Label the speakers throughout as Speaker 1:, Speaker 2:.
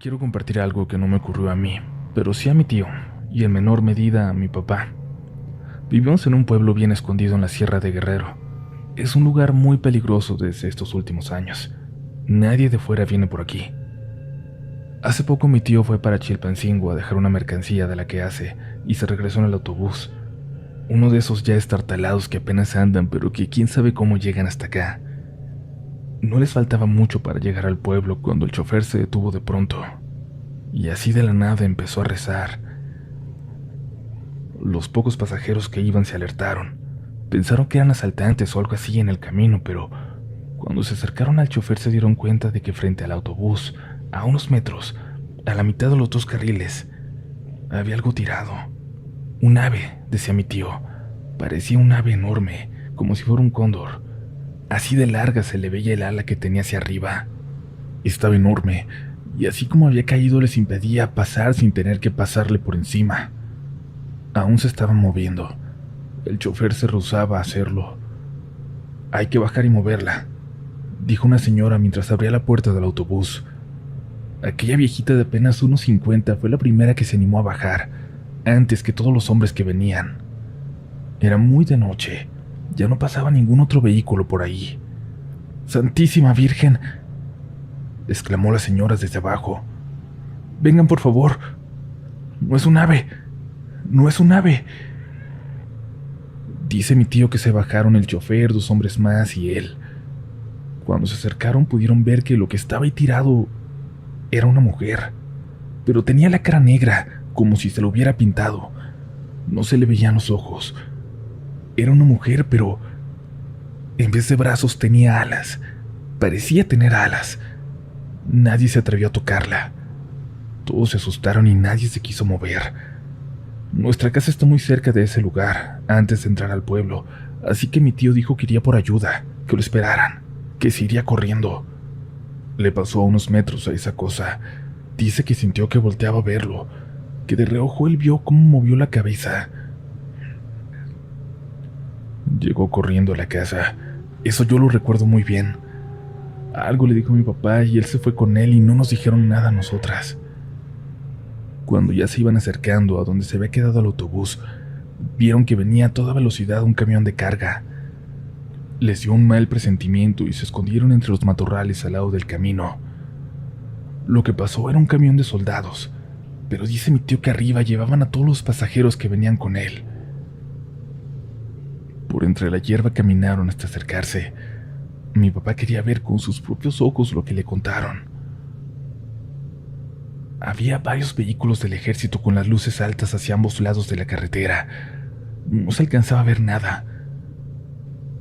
Speaker 1: Quiero compartir algo que no me ocurrió a mí, pero sí a mi tío, y en menor medida a mi papá. Vivimos en un pueblo bien escondido en la Sierra de Guerrero. Es un lugar muy peligroso desde estos últimos años. Nadie de fuera viene por aquí. Hace poco mi tío fue para Chilpancingo a dejar una mercancía de la que hace y se regresó en el autobús. Uno de esos ya estartalados que apenas andan, pero que quién sabe cómo llegan hasta acá. No les faltaba mucho para llegar al pueblo cuando el chofer se detuvo de pronto, y así de la nada empezó a rezar. Los pocos pasajeros que iban se alertaron. Pensaron que eran asaltantes o algo así en el camino, pero cuando se acercaron al chofer se dieron cuenta de que frente al autobús, a unos metros, a la mitad de los dos carriles, había algo tirado. Un ave, decía mi tío. Parecía un ave enorme, como si fuera un cóndor. Así de larga se le veía el ala que tenía hacia arriba. Estaba enorme, y así como había caído les impedía pasar sin tener que pasarle por encima. Aún se estaba moviendo. El chofer se rehusaba a hacerlo. «Hay que bajar y moverla», dijo una señora mientras abría la puerta del autobús. Aquella viejita de apenas unos 50 fue la primera que se animó a bajar, antes que todos los hombres que venían. Era muy de noche. Ya no pasaba ningún otro vehículo por ahí. «¡Santísima Virgen!», exclamó la señora desde abajo. «Vengan, por favor. No es un ave. No es un ave». Dice mi tío que se bajaron el chofer, dos hombres más y él. Cuando se acercaron pudieron ver que lo que estaba ahí tirado era una mujer, pero tenía la cara negra, como si se lo hubiera pintado. No se le veían los ojos. Era una mujer, pero en vez de brazos tenía alas. Parecía tener alas. Nadie se atrevió a tocarla. Todos se asustaron y nadie se quiso mover. Nuestra casa está muy cerca de ese lugar, antes de entrar al pueblo, así que mi tío dijo que iría por ayuda, que lo esperaran, que se iría corriendo. Le pasó a unos metros a esa cosa. Dice que sintió que volteaba a verlo, que de reojo él vio cómo movió la cabeza. Llegó corriendo a la casa. Eso yo lo recuerdo muy bien. Algo le dijo a mi papá y él se fue con él y no nos dijeron nada a nosotras. Cuando ya se iban acercando a donde se había quedado el autobús, vieron que venía a toda velocidad un camión de carga. Les dio un mal presentimiento y se escondieron entre los matorrales al lado del camino. Lo que pasó era un camión de soldados, pero dice mi tío que arriba llevaban a todos los pasajeros que venían con él. Por entre la hierba caminaron hasta acercarse. Mi papá quería ver con sus propios ojos lo que le contaron. Había varios vehículos del ejército con las luces altas hacia ambos lados de la carretera. No se alcanzaba a ver nada.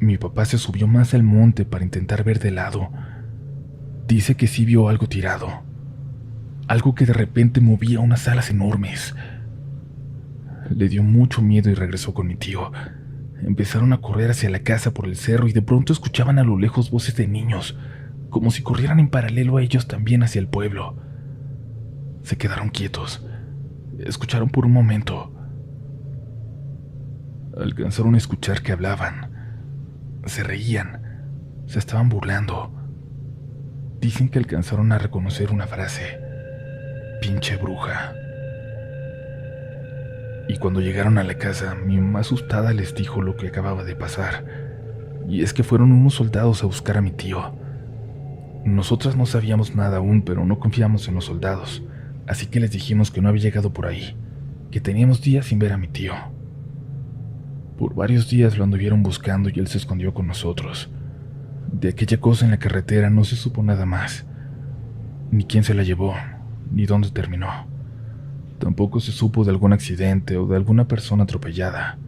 Speaker 1: Mi papá se subió más al monte para intentar ver de lado. Dice que sí vio algo tirado. Algo que de repente movía unas alas enormes. Le dio mucho miedo y regresó con mi tío. Empezaron a correr hacia la casa por el cerro y de pronto escuchaban a lo lejos voces de niños, como si corrieran en paralelo a ellos también hacia el pueblo. Se quedaron quietos. Escucharon por un momento. Alcanzaron a escuchar que hablaban. Se reían. Se estaban burlando. Dicen que alcanzaron a reconocer una frase: «Pinche bruja». Y cuando llegaron a la casa, mi mamá asustada les dijo lo que acababa de pasar. Y es que fueron unos soldados a buscar a mi tío. Nosotras no sabíamos nada aún, pero no confiamos en los soldados. Así que les dijimos que no había llegado por ahí, que teníamos días sin ver a mi tío. Por varios días lo anduvieron buscando y él se escondió con nosotros. De aquella cosa en la carretera no se supo nada más. Ni quién se la llevó, ni dónde terminó. Tampoco se supo de algún accidente o de alguna persona atropellada.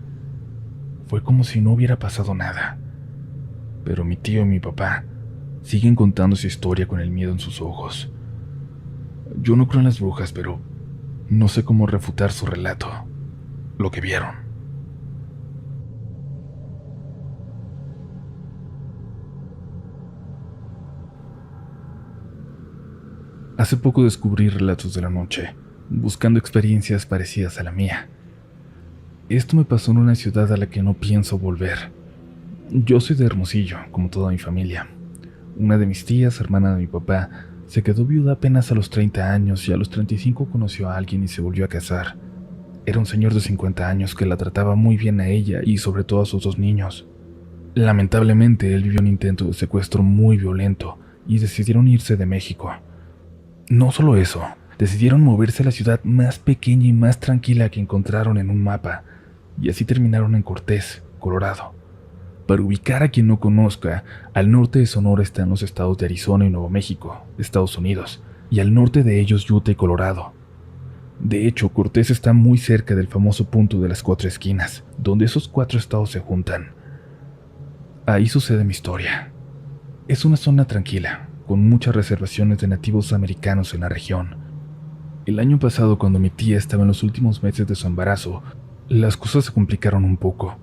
Speaker 1: Fue como si no hubiera pasado nada. Pero mi tío y mi papá siguen contando esa historia con el miedo en sus ojos. Yo no creo en las brujas, pero no sé cómo refutar su relato, lo que vieron. Hace poco descubrí relatos de la noche, buscando experiencias parecidas a la mía. Esto me pasó en una ciudad a la que no pienso volver. Yo soy de Hermosillo, como toda mi familia. Una de mis tías, hermana de mi papá, Se quedó viuda apenas a los 30 años y a los 35 conoció a alguien y se volvió a casar. Era un señor de 50 años que la trataba muy bien a ella y sobre todo a sus 2 niños. Lamentablemente, él vivió un intento de secuestro muy violento y decidieron irse de México. No solo eso, decidieron moverse a la ciudad más pequeña y más tranquila que encontraron en un mapa, y así terminaron en Cortés, Colorado. Para ubicar a quien no conozca, al norte de Sonora están los estados de Arizona y Nuevo México, Estados Unidos, y al norte de ellos Utah y Colorado. De hecho, Cortés está muy cerca del famoso punto de las 4 esquinas, donde esos 4 estados se juntan. Ahí sucede mi historia. Es una zona tranquila, con muchas reservaciones de nativos americanos en la región. El año pasado, cuando mi tía estaba en los últimos meses de su embarazo, las cosas se complicaron un poco.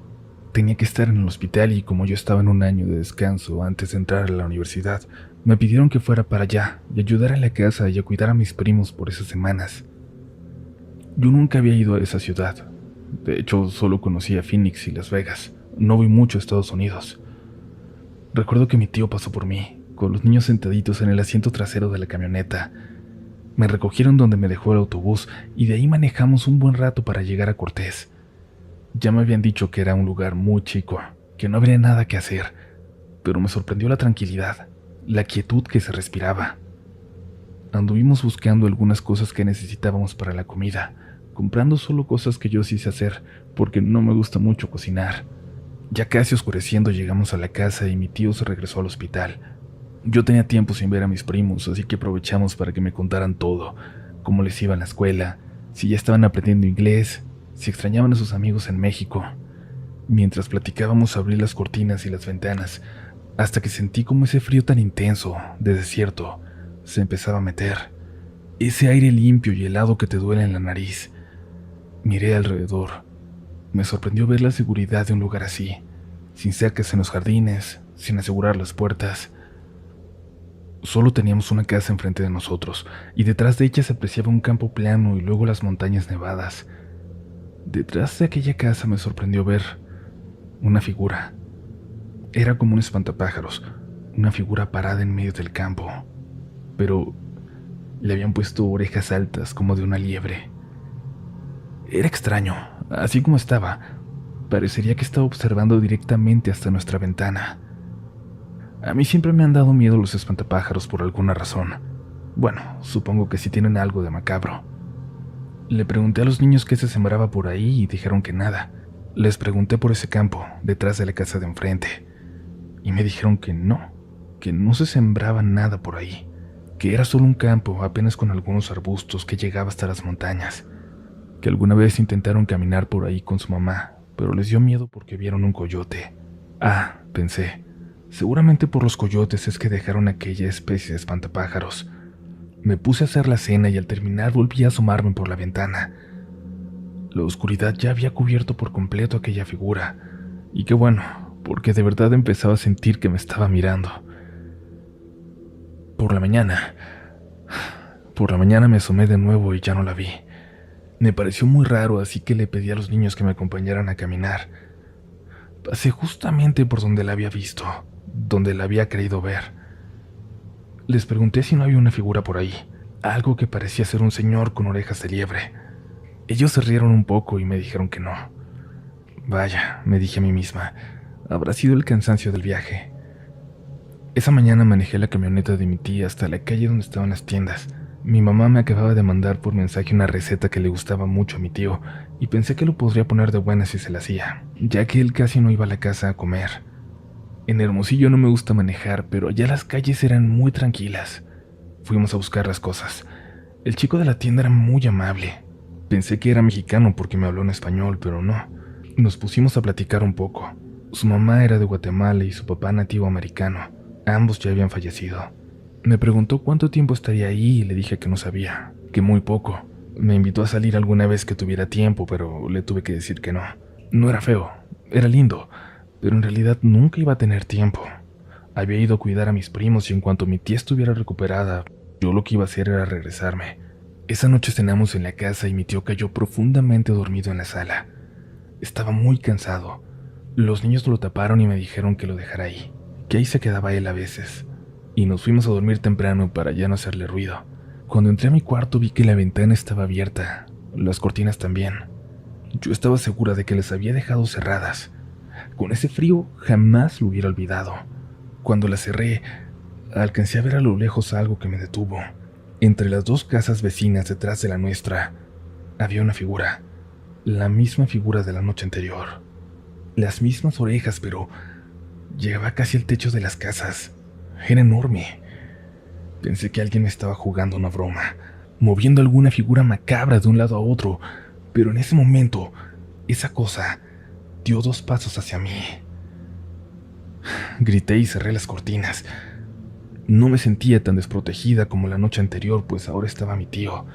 Speaker 1: Tenía que estar en el hospital y como yo estaba en un año de descanso antes de entrar a la universidad, me pidieron que fuera para allá y ayudara en la casa y a cuidar a mis primos por esas semanas. Yo nunca había ido a esa ciudad. De hecho, solo conocía Phoenix y Las Vegas. No voy mucho a Estados Unidos. Recuerdo que mi tío pasó por mí, con los niños sentaditos en el asiento trasero de la camioneta. Me recogieron donde me dejó el autobús y de ahí manejamos un buen rato para llegar a Cortés. Ya me habían dicho que era un lugar muy chico, que no habría nada que hacer, pero me sorprendió la tranquilidad, la quietud que se respiraba. Anduvimos buscando algunas cosas que necesitábamos para la comida, comprando solo cosas que yo sí sé hacer, porque no me gusta mucho cocinar. Ya casi oscureciendo llegamos a la casa y mi tío se regresó al hospital. Yo tenía tiempo sin ver a mis primos, así que aprovechamos para que me contaran todo, cómo les iba en la escuela, si ya estaban aprendiendo inglés, si extrañaban a sus amigos en México. Mientras platicábamos abrí las cortinas y las ventanas, hasta que sentí como ese frío tan intenso, de desierto, se empezaba a meter. Ese aire limpio y helado que te duele en la nariz. Miré alrededor. Me sorprendió ver la seguridad de un lugar así, sin cercas en los jardines, sin asegurar las puertas. Solo teníamos una casa enfrente de nosotros, y detrás de ella se apreciaba un campo plano y luego las montañas nevadas. Detrás de aquella casa me sorprendió ver una figura. Era como un espantapájaros, una figura parada en medio del campo, pero le habían puesto orejas altas como de una liebre. Era extraño, así como estaba. Parecería que estaba observando directamente hasta nuestra ventana. A mí siempre me han dado miedo los espantapájaros por alguna razón. Bueno, supongo que sí tienen algo de macabro. Le pregunté a los niños qué se sembraba por ahí y dijeron que nada. Les pregunté por ese campo, detrás de la casa de enfrente, y me dijeron que no se sembraba nada por ahí, que era solo un campo apenas con algunos arbustos que llegaba hasta las montañas, que alguna vez intentaron caminar por ahí con su mamá, pero les dio miedo porque vieron un coyote. Ah, pensé, seguramente por los coyotes es que dejaron aquella especie de espantapájaros. Me puse a hacer la cena y al terminar volví a asomarme por la ventana. La oscuridad ya había cubierto por completo aquella figura, y qué bueno, porque de verdad empezaba a sentir que me estaba mirando. Por la mañana me asomé de nuevo y ya no la vi. Me pareció muy raro, así que le pedí a los niños que me acompañaran a caminar. Pasé justamente por donde la había visto, donde la había creído ver. Les pregunté si no había una figura por ahí, algo que parecía ser un señor con orejas de liebre. Ellos se rieron un poco y me dijeron que no. Vaya, me dije a mí misma, habrá sido el cansancio del viaje. Esa mañana manejé la camioneta de mi tía hasta la calle donde estaban las tiendas. Mi mamá me acababa de mandar por mensaje una receta que le gustaba mucho a mi tío y pensé que lo podría poner de buenas si se la hacía, ya que él casi no iba a la casa a comer. En Hermosillo no me gusta manejar, pero allá las calles eran muy tranquilas. Fuimos a buscar las cosas. El chico de la tienda era muy amable. Pensé que era mexicano porque me habló en español, pero no. Nos pusimos a platicar un poco. Su mamá era de Guatemala y su papá nativo americano. Ambos ya habían fallecido. Me preguntó cuánto tiempo estaría ahí y le dije que no sabía, que muy poco. Me invitó a salir alguna vez que tuviera tiempo, pero le tuve que decir que no. No era feo, era lindo, pero en realidad nunca iba a tener tiempo. Había ido a cuidar a mis primos y en cuanto mi tía estuviera recuperada, yo lo que iba a hacer era regresarme. Esa noche cenamos en la casa y mi tío cayó profundamente dormido en la sala. Estaba muy cansado. Los niños lo taparon y me dijeron que lo dejara ahí, que ahí se quedaba él a veces. y nos fuimos a dormir temprano para ya no hacerle ruido. Cuando entré a mi cuarto vi que la ventana estaba abierta, las cortinas también. Yo estaba segura de que las había dejado cerradas. Con ese frío jamás lo hubiera olvidado. Cuando las cerré, alcancé a ver a lo lejos algo que me detuvo. Entre las dos casas vecinas detrás de la nuestra, había una figura, la misma figura de la noche anterior. Las mismas orejas, pero llegaba casi al techo de las casas. Era enorme. Pensé que alguien me estaba jugando una broma, moviendo alguna figura macabra de un lado a otro, pero en ese momento, esa cosa dio 2 pasos hacia mí. Grité y cerré las cortinas. No me sentía tan desprotegida como la noche anterior, pues ahora estaba mi tío,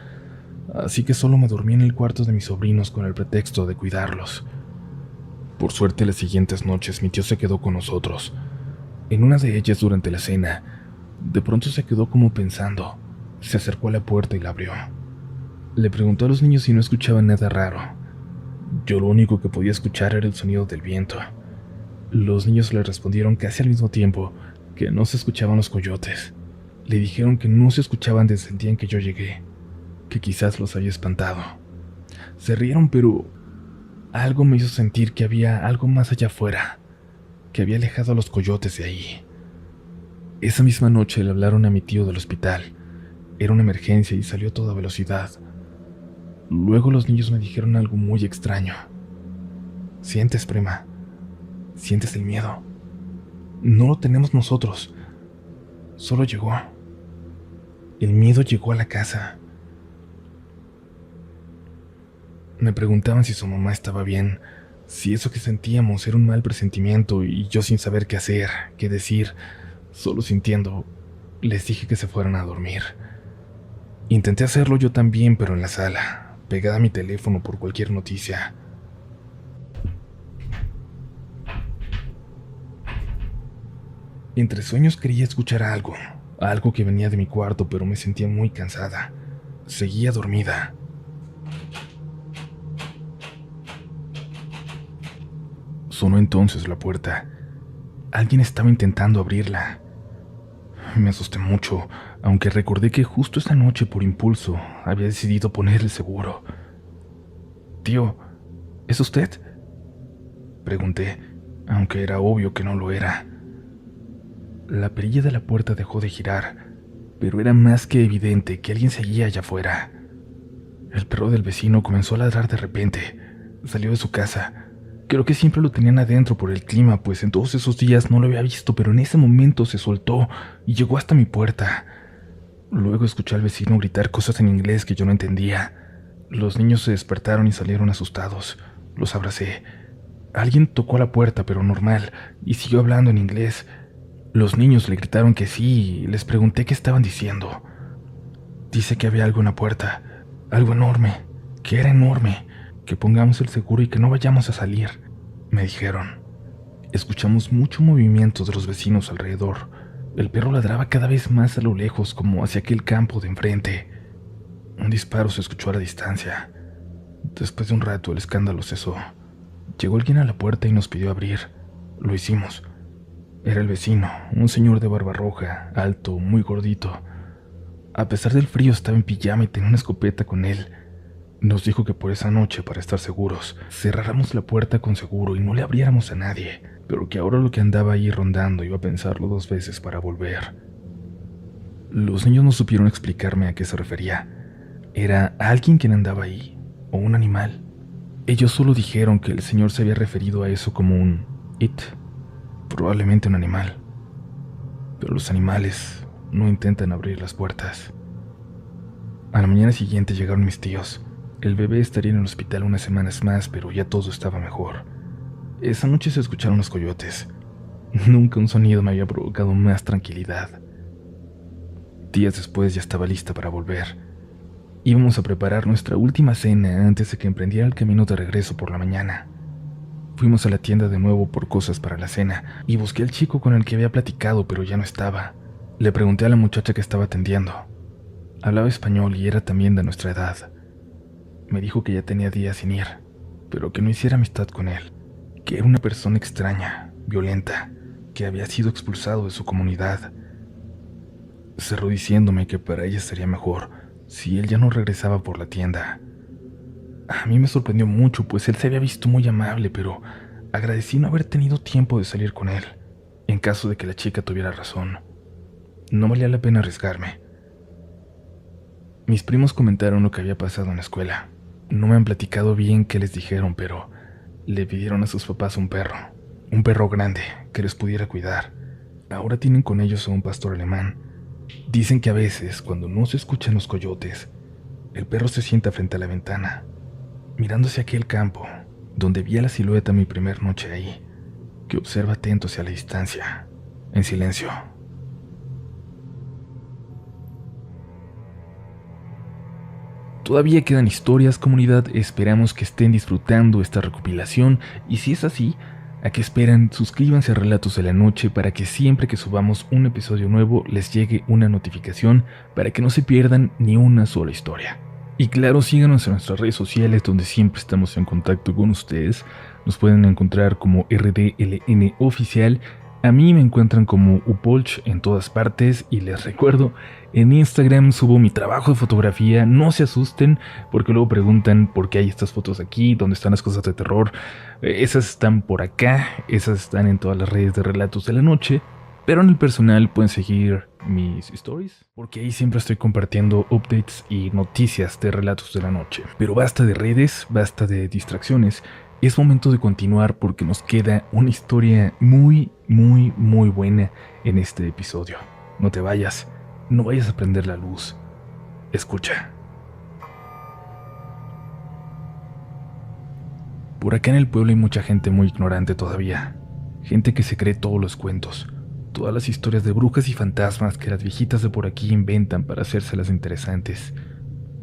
Speaker 1: así que solo me dormí en el cuarto de mis sobrinos con el pretexto de cuidarlos. Por suerte, las siguientes noches mi tío se quedó con nosotros. En una de ellas, durante la cena, de pronto se quedó como pensando. Se acercó a la puerta y la abrió. Le preguntó a los niños si no escuchaban nada raro. Yo lo único que podía escuchar era el sonido del viento. Los niños le respondieron casi al mismo tiempo que no se escuchaban los coyotes. Le dijeron que no se escuchaban desde el día en que yo llegué, que quizás los había espantado. Se rieron, pero algo me hizo sentir que había algo más allá afuera, que había alejado a los coyotes de ahí. Esa misma noche le hablaron a mi tío del hospital. Era una emergencia y salió a toda velocidad. Luego los niños me dijeron algo muy extraño. Sientes, prima, sientes el miedo. No lo tenemos nosotros, solo llegó. El miedo llegó a la casa. Me preguntaban si su mamá estaba bien, si eso que sentíamos era un mal presentimiento, y yo sin saber qué hacer, qué decir, solo sintiendo, les dije que se fueran a dormir. Intenté hacerlo yo también, pero en la sala, pegada a mi teléfono por cualquier noticia. Entre sueños quería escuchar algo que venía de mi cuarto, pero me sentía muy cansada. Seguía dormida. Sonó entonces la puerta. Alguien estaba intentando abrirla. Me asusté mucho, aunque recordé que justo esa noche, por impulso, había decidido poner el seguro. «Tío, ¿es usted?», pregunté, aunque era obvio que no lo era. La perilla de la puerta dejó de girar, pero era más que evidente que alguien seguía allá afuera. El perro del vecino comenzó a ladrar de repente. Salió de su casa. Creo que siempre lo tenían adentro por el clima, pues en todos esos días no lo había visto, pero en ese momento se soltó y llegó hasta mi puerta. Luego escuché al vecino gritar cosas en inglés que yo no entendía. Los niños se despertaron y salieron asustados. Los abracé. Alguien tocó a la puerta, pero normal, y siguió hablando en inglés. Los niños le gritaron que sí, y les pregunté qué estaban diciendo. Dice que había algo en la puerta, algo enorme, que era enorme, que pongamos el seguro y que no vayamos a salir, me dijeron. Escuchamos mucho movimiento de los vecinos alrededor. El perro ladraba cada vez más a lo lejos, como hacia aquel campo de enfrente. Un disparo se escuchó a la distancia. Después de un rato el escándalo cesó. Llegó alguien a la puerta y nos pidió abrir. Lo hicimos. Era el vecino, un señor de barba roja, alto, muy gordito. A pesar del frío estaba en pijama y tenía una escopeta con él. Nos dijo que por esa noche, para estar seguros, cerráramos la puerta con seguro y no le abriéramos a nadie, pero que ahora lo que andaba ahí rondando iba a pensarlo 2 veces para volver. Los niños no supieron explicarme a qué se refería. ¿Era alguien quien andaba ahí o un animal? Ellos solo dijeron que el señor se había referido a eso como un it, probablemente un animal. Pero los animales no intentan abrir las puertas. A la mañana siguiente llegaron mis tíos. El bebé estaría en el hospital unas semanas más, pero ya todo estaba mejor. Esa noche se escucharon los coyotes. Nunca un sonido me había provocado más tranquilidad. Días después ya estaba lista para volver. Íbamos a preparar nuestra última cena antes de que emprendiera el camino de regreso por la mañana. Fuimos a la tienda de nuevo por cosas para la cena y busqué al chico con el que había platicado, pero ya no estaba. Le pregunté a la muchacha que estaba atendiendo. Hablaba español y era también de nuestra edad. Me dijo que ya tenía días sin ir, pero que no hiciera amistad con él, que era una persona extraña, violenta, que había sido expulsado de su comunidad. Cerró diciéndome que para ella sería mejor si él ya no regresaba por la tienda. A mí me sorprendió mucho, pues él se había visto muy amable, pero agradecí no haber tenido tiempo de salir con él, en caso de que la chica tuviera razón. No valía la pena arriesgarme. Mis primos comentaron lo que había pasado en la escuela. No me han platicado bien qué les dijeron, pero le pidieron a sus papás un perro grande, que les pudiera cuidar. Ahora tienen con ellos a un pastor alemán. Dicen que a veces, cuando no se escuchan los coyotes, el perro se sienta frente a la ventana, mirando hacia aquel campo, donde vi a la silueta mi primer noche ahí, que observa atento hacia la distancia, en silencio. Todavía quedan historias, comunidad, esperamos que estén disfrutando esta recopilación, y si es así, ¿a qué esperan? Suscríbanse a Relatos de la Noche para que siempre que subamos un episodio nuevo les llegue una notificación para que no se pierdan ni una sola historia. Y claro, síganos en nuestras redes sociales donde siempre estamos en contacto con ustedes. Nos pueden encontrar como RDLN Oficial. A mí me encuentran como Upolch en todas partes y les recuerdo, en Instagram subo mi trabajo de fotografía. No se asusten porque luego preguntan por qué hay estas fotos aquí, dónde están las cosas de terror. Esas están por acá, esas están en todas las redes de Relatos de la Noche. Pero en el personal pueden seguir mis stories, porque ahí siempre estoy compartiendo updates y noticias de Relatos de la Noche. Pero basta de redes, basta de distracciones. Es momento de continuar porque nos queda una historia muy buena en este episodio. No te vayas, no vayas a prender la luz. Escucha. Por acá en el pueblo hay mucha gente muy ignorante todavía. Gente que se cree todos los cuentos. Todas las historias de brujas y fantasmas que las viejitas de por aquí inventan para hacérselas interesantes.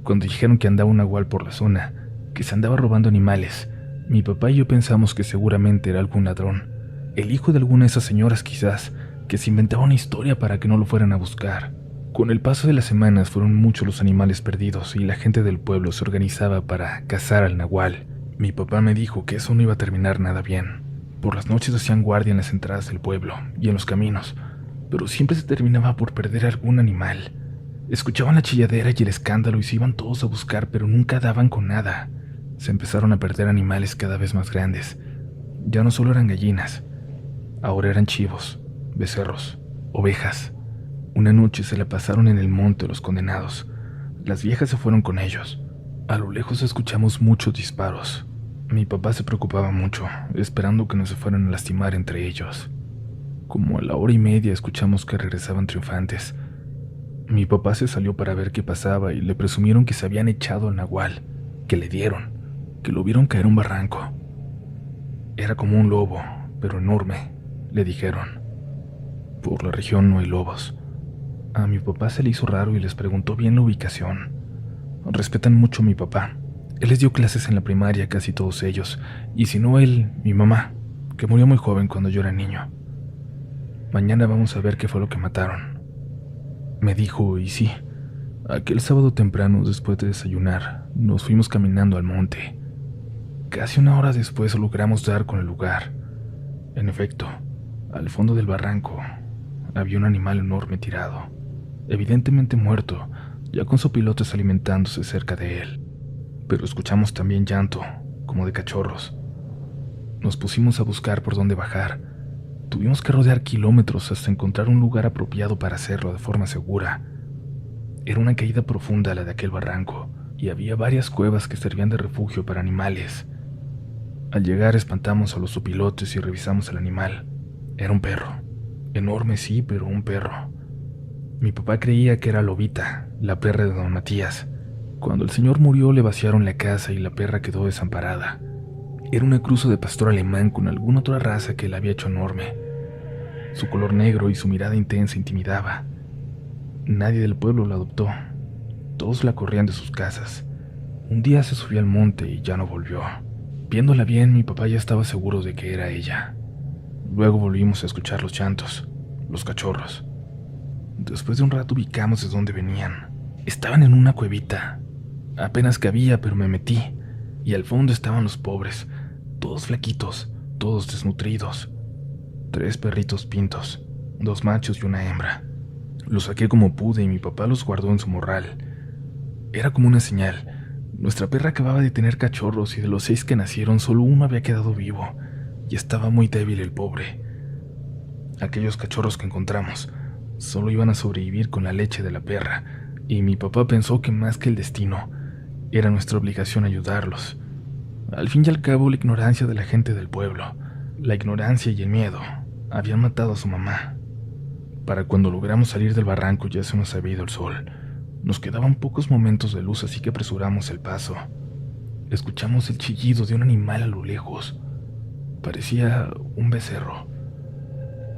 Speaker 1: Cuando dijeron que andaba un nahual por la zona, que se andaba robando animales, mi papá y yo pensamos que seguramente era algún ladrón, el hijo de alguna de esas señoras quizás, que se inventaba una historia para que no lo fueran a buscar. Con el paso de las semanas fueron muchos los animales perdidos y la gente del pueblo se organizaba para cazar al nahual. Mi papá me dijo que eso no iba a terminar nada bien. Por las noches hacían guardia en las entradas del pueblo y en los caminos, pero siempre se terminaba por perder algún animal. Escuchaban la chilladera y el escándalo y se iban todos a buscar, pero nunca daban con nada. Se empezaron a perder animales cada vez más grandes. Ya no solo eran gallinas, ahora eran chivos, becerros, ovejas. Una noche se la pasaron en el monte los condenados. Las viejas se fueron con ellos. A lo lejos escuchamos muchos disparos. Mi papá se preocupaba mucho, esperando que no se fueran a lastimar entre ellos. Como a la 1:30 escuchamos que regresaban triunfantes. Mi papá se salió para ver qué pasaba y le presumieron que se habían echado al nahual, que le dieron, que lo vieron caer un barranco. Era como un lobo, pero enorme, le dijeron. Por la región no hay lobos. A mi papá se le hizo raro y les preguntó bien la ubicación. Respetan mucho a mi papá. Él les dio clases en la primaria, casi todos ellos, y si no él, mi mamá, que murió muy joven cuando yo era niño. Mañana vamos a ver qué fue lo que mataron. Me dijo, y sí, aquel sábado temprano, después de desayunar, nos fuimos caminando al monte. Casi una hora después logramos dar con el lugar. En efecto, al fondo del barranco había un animal enorme tirado, evidentemente muerto, ya con sopilotes alimentándose cerca de él. Pero escuchamos también llanto, como de cachorros. Nos pusimos a buscar por dónde bajar. Tuvimos que rodear kilómetros hasta encontrar un lugar apropiado para hacerlo de forma segura. Era una caída profunda la de aquel barranco, y había varias cuevas que servían de refugio para animales. Al llegar espantamos a los sopilotes y revisamos el animal. Era un perro. Enorme sí, pero un perro. Mi papá creía que era Lobita, la perra de don Matías. Cuando el señor murió le vaciaron la casa y la perra quedó desamparada. Era una cruza de pastor alemán con alguna otra raza que la había hecho enorme. Su color negro y su mirada intensa intimidaba. Nadie del pueblo la adoptó. Todos la corrían de sus casas. Un día se subió al monte y ya no volvió. Viéndola bien, mi papá ya estaba seguro de que era ella. Luego volvimos a escuchar los llantos, los cachorros. Después de un rato ubicamos de dónde venían. Estaban en una cuevita. Apenas cabía, pero me metí. Y al fondo estaban los pobres, todos flaquitos, todos desnutridos. 3 perritos pintos, 2 machos y una hembra. Los saqué como pude y mi papá los guardó en su morral. Era como una señal. Nuestra perra acababa de tener cachorros y de los 6 que nacieron solo uno había quedado vivo y estaba muy débil el pobre. Aquellos cachorros que encontramos solo iban a sobrevivir con la leche de la perra y mi papá pensó que más que el destino era nuestra obligación ayudarlos. Al fin y al cabo, la ignorancia de la gente del pueblo, la ignorancia y el miedo habían matado a su mamá. Para cuando logramos salir del barranco ya se nos había ido el sol. Nos quedaban pocos momentos de luz, así que apresuramos el paso. Escuchamos el chillido de un animal a lo lejos. Parecía un becerro.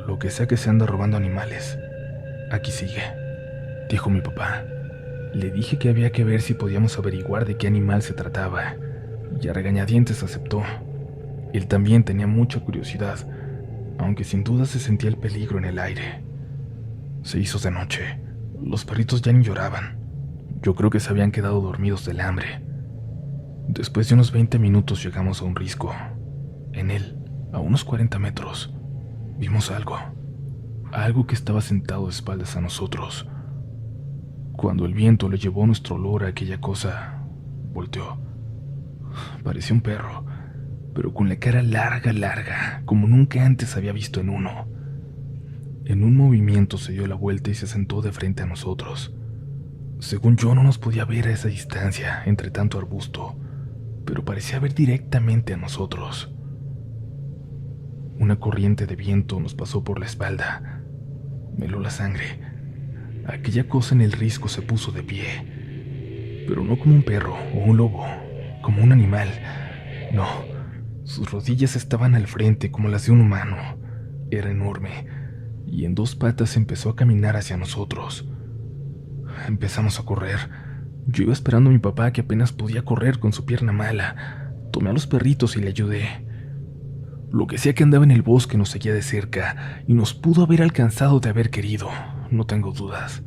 Speaker 1: Lo que sea que se anda robando animales. Aquí sigue, dijo mi papá. Le dije que había que ver si podíamos averiguar de qué animal se trataba, y a regañadientes aceptó. Él también tenía mucha curiosidad, aunque sin duda se sentía el peligro en el aire. Se hizo de noche. Los perritos ya ni lloraban. Yo creo que se habían quedado dormidos del hambre. Después de unos 20 minutos llegamos a un risco. En él, a unos 40 metros, vimos algo. Algo que estaba sentado de espaldas a nosotros. Cuando el viento le llevó nuestro olor a aquella cosa, volteó. Parecía un perro, pero con la cara larga, como nunca antes había visto en uno. En un movimiento se dio la vuelta y se sentó de frente a nosotros. Según yo, no nos podía ver a esa distancia, entre tanto arbusto, pero parecía ver directamente a nosotros. Una corriente de viento nos pasó por la espalda. Me heló la sangre. Aquella cosa en el risco se puso de pie, pero no como un perro o un lobo, como un animal. No, sus rodillas estaban al frente como las de un humano. Era enorme, y en 2 patas empezó a caminar hacia nosotros. Empezamos a correr. Yo iba esperando a mi papá, que apenas podía correr con su pierna mala. Tomé a los perritos y le ayudé. Lo que sea que andaba en el bosque nos seguía de cerca y nos pudo haber alcanzado de haber querido, no tengo dudas.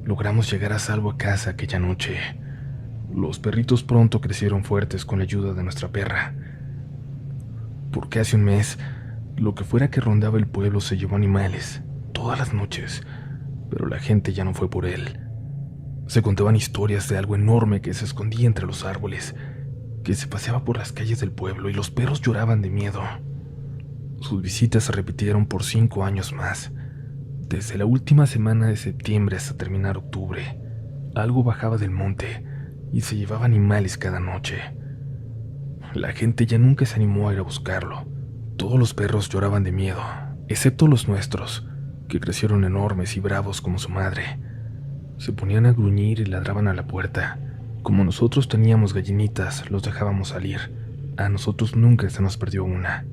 Speaker 1: Logramos llegar a salvo a casa aquella noche. Los perritos pronto crecieron fuertes con la ayuda de nuestra perra. Por casi un mes, lo que fuera que rondaba el pueblo se llevó animales, todas las noches, pero la gente ya no fue por él. Se contaban historias de algo enorme que se escondía entre los árboles, que se paseaba por las calles del pueblo y los perros lloraban de miedo. Sus visitas se repitieron por 5 años más. Desde la última semana de septiembre hasta terminar octubre, algo bajaba del monte y se llevaba animales cada noche. La gente ya nunca se animó a ir a buscarlo. Todos los perros lloraban de miedo, excepto los nuestros, que crecieron enormes y bravos como su madre. Se ponían a gruñir y ladraban a la puerta. Como nosotros teníamos gallinitas, los dejábamos salir. A nosotros nunca se nos perdió una.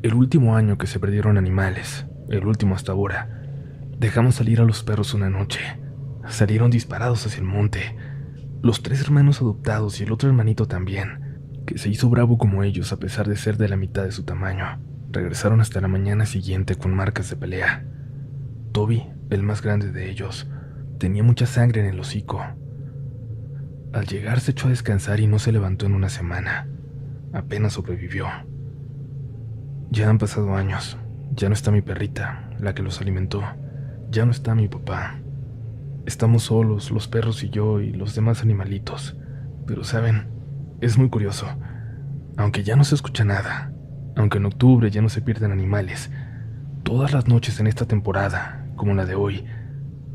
Speaker 1: El último año que se perdieron animales, el último hasta ahora, dejamos salir a los perros una noche. Salieron disparados hacia el monte. Los 3 hermanos adoptados y el otro hermanito también, que se hizo bravo como ellos a pesar de ser de la mitad de su tamaño, regresaron hasta la mañana siguiente con marcas de pelea. Toby, el más grande de ellos, tenía mucha sangre en el hocico. Al llegar se echó a descansar y no se levantó en una semana. Apenas sobrevivió. Ya han pasado años. Ya no está mi perrita, la que los alimentó. Ya no está mi papá. Estamos solos, los perros y yo y los demás animalitos. Pero ¿saben? Es muy curioso. Aunque ya no se escucha nada, aunque en octubre ya no se pierden animales, todas las noches en esta temporada, como la de hoy,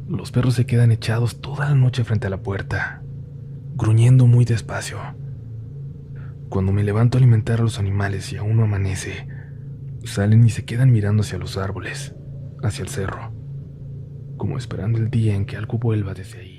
Speaker 1: los perros se quedan echados toda la noche frente a la puerta, gruñendo muy despacio. Cuando me levanto a alimentar a los animales y aún no amanece, salen y se quedan mirando hacia los árboles, hacia el cerro, como esperando el día en que algo vuelva desde ahí.